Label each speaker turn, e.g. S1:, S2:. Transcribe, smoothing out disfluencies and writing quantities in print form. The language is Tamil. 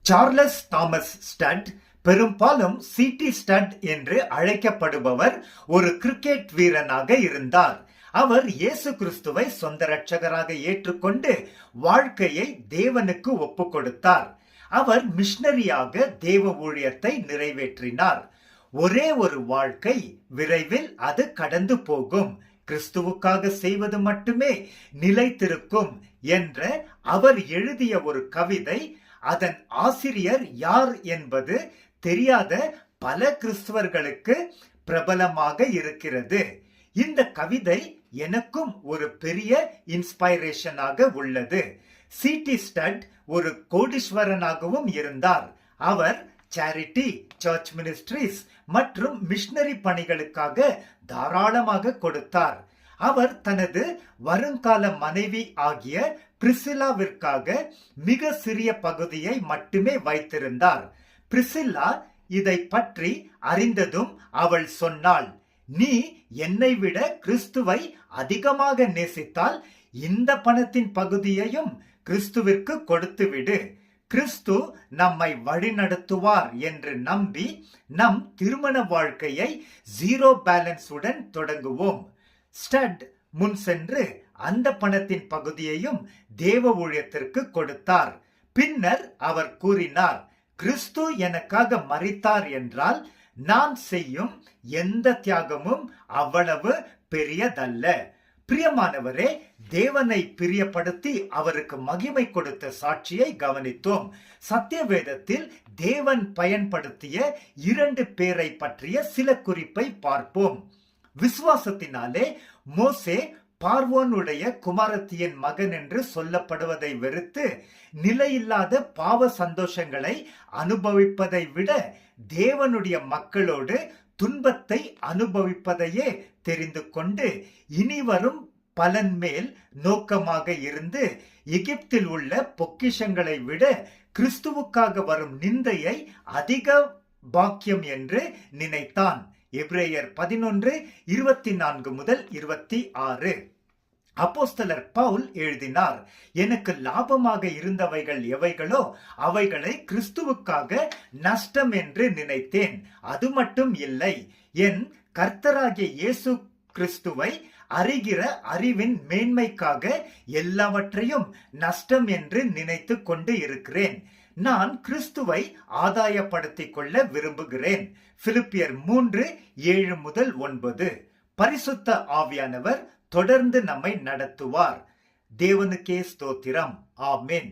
S1: சார்லஸ் தாமஸ் ஸ்டட், பெரும்பாலும் சிடி ஸ்டட் என்று அழைக்கப்படுபவர், ஒரு கிரிக்கெட் வீரனாக இருந்தார். அவர் இயேசு கிறிஸ்துவை சொந்த இரட்சகராக ஏற்றுக்கொண்டு வாழ்க்கையை தேவனுக்கு ஒப்பு கொடுத்தார். அவர் மிஷனரியாக தேவ ஊழியத்தை நிறைவேற்றினார். ஒரே ஒரு வாழ்க்கை, விரைவில் அது கடந்து போகும், கிறிஸ்துவுக்காக செய்வது மட்டுமே நிலைத்திருக்கும் என்ற அவர் எழுதிய ஒரு கவிதை, அதன் ஆசிரியர் யார் என்பது தெரியாத பல கிறிஸ்தவர்களுக்கு பிரபலமாக இருக்கிறது. இந்த கவிதை எனக்கும் ஒரு பெரிய இன்ஸ்பைரேஷனாக உள்ளது. சிடி ஸ்டட் ஒரு கோடீஸ்வரனாகவும் இருந்தார். அவர் சேரிட்டி, சர்ச் மினிஸ்ட்ரிஸ் மற்றும் மிஷனரி பணிகளுக்காக தாராளமாக கொடுத்தார். அவர் தனது வருங்கால மனைவி ஆகிய பிரிசில்லாவிற்காக மிக சிறிய பகுதியை மட்டுமே வைத்திருந்தார். பிரிசில்லா இதை பற்றி அறிந்ததும் அவள் சொன்னாள், "நீ என்னை விட கிறிஸ்துவை அதிகமாக நேசித்தால் இந்த பணத்தின் பகுதியையும் கிறிஸ்துவிற்கு கொடுத்துவிடு. கிறிஸ்து நம்மை வழிநடத்துவார் என்று நம்பி நம் திருமண வாழ்க்கையை ஜீரோ பேலன்ஸ் உடன் தொடங்குவோம்." ஸ்டட் முன் சென்று அந்த பணத்தின் பகுதியையும் தேவ ஊழியத்திற்கு கொடுத்தார். பின்னர் அவர் கூறினார், "கிறிஸ்து எனக்காக மரித்தார் என்றால் நான் செய்யும் எந்த தியாகமும் அவ்வளவு பெரியதல்ல." பிரியமானவரே, தேவனை பிரியப்படுத்தி அவருக்கு மகிமை கொடுத்த சாட்சியை கவனித்தோம். சத்திய வேதத்தில் தேவன் பயன்படுத்திய 2 பேரை பற்றிய சில குறிப்பை பார்ப்போம். விசுவாசத்தினாலே மோசே பார்வோனுடைய குமாரத்தியின் மகன் என்று சொல்லப்படுவதை வெறுத்து நிலையில்லாத பாவ சந்தோஷங்களை அனுபவிப்பதை விட தேவனுடைய மக்களோடு துன்பத்தை அனுபவிப்பதையே தெரிந்து கொண்டு இனிவரும் பலன் மேல் நோக்கமாக இருந்து எகிப்தில் உள்ள பொக்கிஷங்களை விட கிறிஸ்துவுக்காக வரும் நிந்தையை அதிக பாக்கியம் என்று நினைத்தான். எபிரேயர் 11:24 முதல் 26. அப்போஸ்தலர் பவுல் எழுதினார், "எனக்கு லாபமாக இருந்தவைகள் எவைகளோ அவைகளை கிறிஸ்துவுக்காக நஷ்டம் என்று நினைத்தேன். அது மட்டும் இல்லை, என் கர்த்தராகிய இயேசு கிறிஸ்துவை அறிகிற அறிவின் மேன்மைக்காக எல்லாவற்றையும் நஷ்டம் என்று நினைத்து கொண்டு இருக்கிறேன். நான் கிறிஸ்துவை ஆதாயப்படுத்திக் கொள்ள விரும்புகிறேன்." பிலிப்பியர் 3:7 முதல் 9. பரிசுத்த ஆவியானவர் தொடர்ந்து நம்மை நடத்துவார். தேவனுக்கே ஸ்தோத்திரம். ஆமென்.